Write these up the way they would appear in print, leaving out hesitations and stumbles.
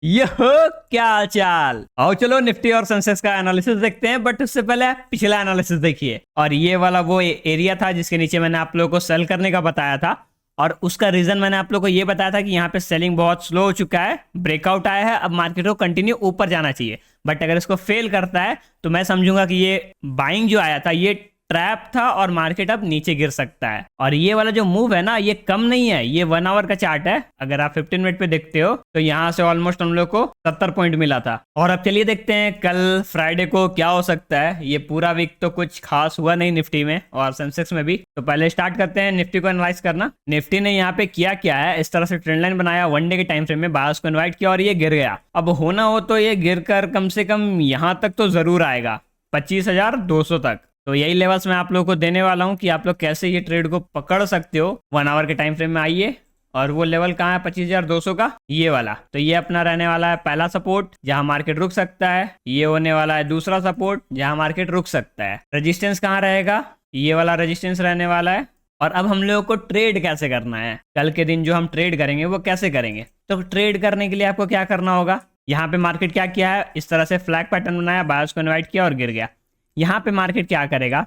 यहो, क्या हाल चाल। आओ चलो निफ्टी और सेंसेक्स का एनालिसिस देखते हैं, बट उससे पहले आप पिछला एनालिसिस देखिए। और ये वाला वो एरिया था जिसके नीचे मैंने आप लोगों को सेल करने का बताया था, और उसका रीजन मैंने आप लोगों को ये बताया था कि यहाँ पे सेलिंग बहुत स्लो हो चुका है, ब्रेकआउट आया है, अब मार्केट को कंटिन्यू ऊपर जाना चाहिए। बट अगर इसको फेल करता है तो मैं समझूंगा कि ये बाइंग जो आया था ये ट्रैप था और मार्केट अब नीचे गिर सकता है। और ये वाला जो मूव है ना, ये कम नहीं है, ये 1 आवर का चार्ट है। अगर आप 15 मिनट पे देखते हो तो यहाँ से ऑलमोस्ट हम लोग को 70 पॉइंट मिला था। और अब चलिए देखते हैं कल फ्राइडे को क्या हो सकता है। ये पूरा वीक तो कुछ खास हुआ नहीं निफ्टी में और सेंसेक्स में भी। तो पहले स्टार्ट करते हैं निफ्टी को एनालाइज करना। निफ्टी ने यहाँ पे किया क्या है, इस तरह से ट्रेंड लाइन बनाया, वन डे के टाइम फ्रेम में बायर्स को इन्वाइट किया और ये गिर गया। अब होना हो तो ये गिर कर कम से कम यहाँ तक तो जरूर आएगा, 25,200 तक। तो यही लेवल्स मैं आप लोगों को देने वाला हूं कि आप लोग कैसे ये ट्रेड को पकड़ सकते हो। 1 आवर के टाइम फ्रेम में आइए, और वो लेवल कहाँ है 25,200 का, ये वाला। तो ये अपना रहने वाला है पहला सपोर्ट जहां मार्केट रुक सकता है। ये होने वाला है दूसरा सपोर्ट जहां मार्केट रुक सकता है। रेजिस्टेंस कहाँ रहेगा, ये वाला रेजिस्टेंस रहने वाला है। और अब हम लोगों को ट्रेड कैसे करना है, कल के दिन जो हम ट्रेड करेंगे वो कैसे करेंगे। तो ट्रेड करने के लिए आपको क्या करना होगा, यहाँ पे मार्केट क्या किया है, इस तरह से फ्लैग पैटर्न बनाया, बायर्स को इन्वाइट किया और गिर गया। यहाँ पे मार्केट क्या करेगा,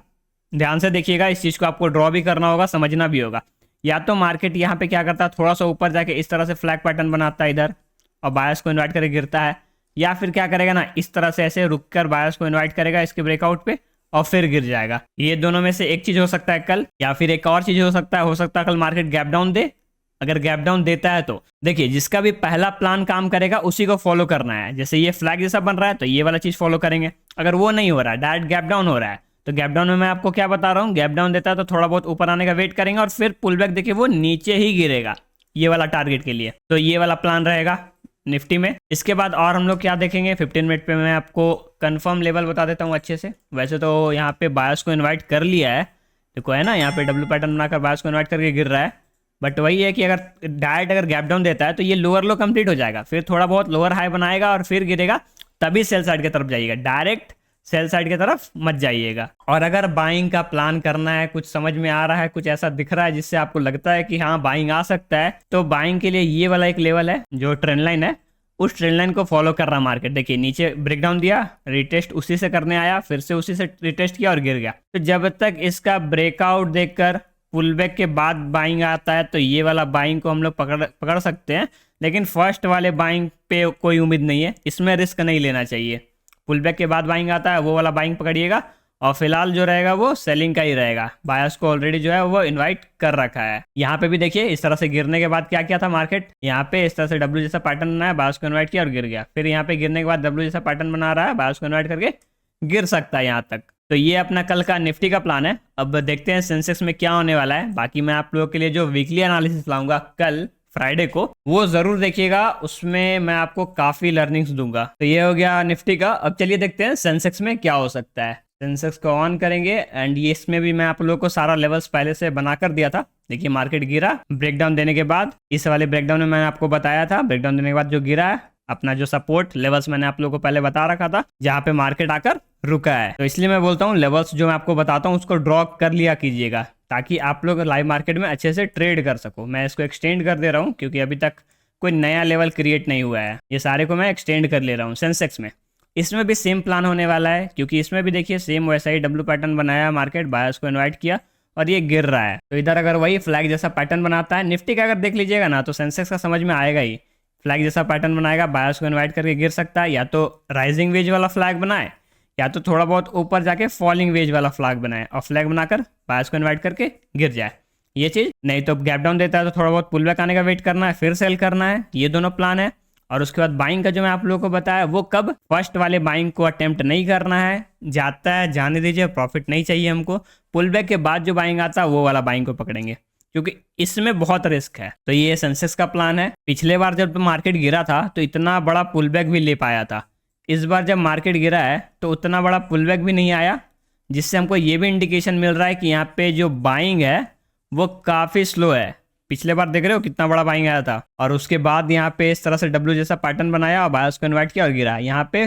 ध्यान से देखिएगा, इस चीज को आपको ड्रॉ भी करना होगा, समझना भी होगा। या तो मार्केट यहाँ पे क्या करता है, थोड़ा सा ऊपर जाके इस तरह से फ्लैग पैटर्न बनाता है इधर और बायर्स को इन्वाइट करके गिरता है। या फिर क्या करेगा ना, इस तरह से ऐसे रुक कर बायर्स को इन्वाइट करेगा इसके ब्रेकआउट पे और फिर गिर जाएगा। ये दोनों में से एक चीज हो सकता है कल, या फिर एक और चीज हो सकता है कल मार्केट गैप डाउन दे। अगर गैप डाउन देता है तो देखिए, जिसका भी पहला प्लान काम करेगा उसी को फॉलो करना है। जैसे ये फ्लैग जैसा बन रहा है तो ये वाला चीज फॉलो करेंगे। अगर वो नहीं हो रहा है, डायरेक्ट गैप डाउन हो रहा है, तो गैप डाउन में मैं आपको क्या बता रहा हूँ, गैप डाउन देता है तो थोड़ा बहुत ऊपर आने का वेट करेंगे और फिर पुल बैक देखिए वो नीचे ही गिरेगा, ये वाला टारगेट के लिए। तो ये वाला प्लान रहेगा निफ्टी में। इसके बाद और हम लोग क्या देखेंगे, 15 मिनट पे मैं आपको कंफर्म लेवल बता देता हूँ अच्छे से। वैसे तो यहाँ पे बायर्स को इन्वाइट कर लिया है, देखो है ना, यहाँ पे डब्ल्यू पैटर्न बनाकर बायर्स को इन्वाइट करके गिर रहा है। बट वही है कि अगर डायरेक्ट अगर गैप डाउन देता है तो ये लोअर लो कंप्लीट हो जाएगा, फिर थोड़ा बहुत लोअर हाई बनाएगा और फिर गिरेगा, तभी सेल साइड की तरफ जाइएगा, डायरेक्ट सेल साइड की तरफ मत जाइएगा। और अगर बाइंग का प्लान करना है, कुछ समझ में आ रहा है, कुछ ऐसा दिख रहा है जिससे आपको लगता है कि हाँ बाइंग आ सकता है, तो बाइंग के लिए ये वाला एक लेवल है जो ट्रेंड लाइन है, उस ट्रेंड लाइन को फॉलो कर रहा मार्केट। देखिए नीचे ब्रेकडाउन दिया, रिटेस्ट उसी से करने आया, फिर से उसी से रिटेस्ट किया और गिर गया। तो जब तक इसका ब्रेकआउट देखकर पुल बैक के बाद बाइंग आता है तो ये वाला बाइंग को हम लोग पकड़ सकते हैं। लेकिन फर्स्ट वाले बाइंग पे कोई उम्मीद नहीं है, इसमें रिस्क नहीं लेना चाहिए। पुल बैक के बाद बाइंग आता है वो वाला बाइंग पकड़िएगा, और फिलहाल जो रहेगा वो सेलिंग का ही रहेगा। बायर्स को ऑलरेडी जो है वो इनवाइट कर रखा है। यहाँ पे भी देखिए इस तरह से गिरने के बाद क्या किया था मार्केट, यहाँ पे इस तरह से डब्ल्यू जैसा पैटर्न बनाया, बायर्स को इनवाइट किया और गिर गया। फिर यहाँ पे गिरने के बाद डब्ल्यू जैसा पैटर्न बना रहा है, बायर्स को इनवाइट करके गिर सकता है यहाँ तक। तो ये अपना कल का निफ्टी का प्लान है। अब देखते हैं सेंसेक्स में क्या होने वाला है। बाकी मैं आप लोगों के लिए जो वीकली एनालिसिस लाऊंगा कल फ्राइडे को, वो जरूर देखिएगा, उसमें मैं आपको काफी लर्निंग्स दूंगा। तो ये हो गया निफ्टी का। अब चलिए देखते हैं सेंसेक्स में क्या हो सकता है। सेंसेक्स को ऑन करेंगे एंड ये इसमें भी मैं आप लोगों को सारा लेवल्स पहले से बना कर दिया था। देखिए मार्केट गिरा ब्रेकडाउन देने के बाद, इस वाले ब्रेकडाउन में मैंने आपको बताया था, ब्रेकडाउन देने के बाद जो गिरा है, अपना जो सपोर्ट लेवल्स मैंने आप लोगों को पहले बता रखा था जहां पे मार्केट आकर रुका है। तो इसलिए मैं बोलता हूँ लेवल्स जो मैं आपको बताता हूँ उसको ड्रॉ कर लिया कीजिएगा, ताकि आप लोग लाइव मार्केट में अच्छे से ट्रेड कर सको। मैं इसको एक्सटेंड कर दे रहा हूँ क्योंकि अभी तक कोई नया लेवल क्रिएट नहीं हुआ है, ये सारे को मैं एक्सटेंड कर ले रहा हूँ। सेंसेक्स में इसमें भी सेम प्लान होने वाला है, क्योंकि इसमें भी देखिए सेम वैसा ही डब्ल्यू पैटर्न बनाया, मार्केट बायर्स को इन्वाइट किया और ये गिर रहा है। तो इधर अगर वही फ्लैग जैसा पैटर्न बनाता है, निफ्टी का अगर देख लीजिएगा ना तो सेंसेक्स का समझ में आएगा ही। फ्लैग जैसा पैटर्न बनाएगा, बायर्स को इन्वाइट करके गिर सकता है, या तो राइजिंग वेज वाला फ्लैग बनाए, या तो थोड़ा बहुत ऊपर जाके फॉलिंग वेज वाला फ्लैग बनाए और फ्लैग बनाकर बायर्स को इन्वाइट करके गिर जाए, ये चीज। नहीं तो गैप डाउन देता है तो थोड़ा बहुत पुल बैक आने का वेट करना है, फिर सेल करना है। ये दोनों प्लान है। और उसके बाद बाइंग का जो मैं आप लोगों को बताया वो कब, फर्स्ट वाले बाइंग को अटेम्प्ट नहीं करना है, जाता है जाने दीजिए, प्रॉफिट नहीं चाहिए हमको। पुल बैक के बाद जो बाइंग आता है वो वाला बाइंग को पकड़ेंगे, क्योंकि इसमें बहुत रिस्क है। तो ये सेंसेक्स का प्लान है। पिछले बार जब मार्केट गिरा था तो इतना बड़ा पुल बैक भी ले पाया था, इस बार जब मार्केट गिरा है तो उतना बड़ा पुल बैक भी नहीं आया, जिससे हमको ये भी इंडिकेशन मिल रहा है कि यहाँ पे जो बाइंग है वो काफी स्लो है। पिछले बार देख रहे हो कितना बड़ा बाइंग आया था, और उसके बाद यहाँ पे इस तरह से डब्ल्यू जैसा पैटर्न बनाया और बायर्स को इन्वाइट किया और गिरा, यहाँ पे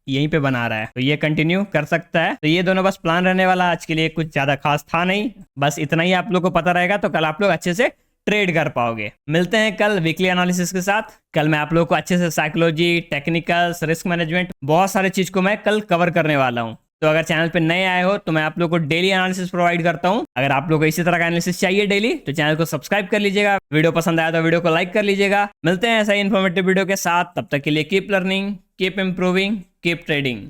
यहीं पे बना रहा है। तो ये कंटिन्यू कर सकता है। तो ये दोनों बस प्लान रहने वाला। आज के लिए कुछ ज्यादा खास था नहीं, बस इतना ही आप लोग को पता रहेगा, तो कल आप लोग अच्छे से ट्रेड कर पाओगे। मिलते हैं कल वीकली एनालिसिस के साथ। कल मैं आप लोगों को अच्छे से साइकोलॉजी, टेक्निकल्स, रिस्क मैनेजमेंट, बहुत सारे चीज को मैं कल कवर करने वाला हूँ। तो अगर चैनल पे नए आए हो तो मैं आप लोग को डेली एनालिसिस प्रोवाइड करता हूं। अगर आप लोग को इसी तरह का एनालिसिस चाहिए डेली तो चैनल को सब्सक्राइब कर लीजिएगा। वीडियो पसंद आया तो वीडियो को लाइक कर लीजिएगा। मिलते हैं ऐसा ही इन्फॉर्मेटिव वीडियो के साथ, तब तक के लिए keep learning, keep improving, keep trading.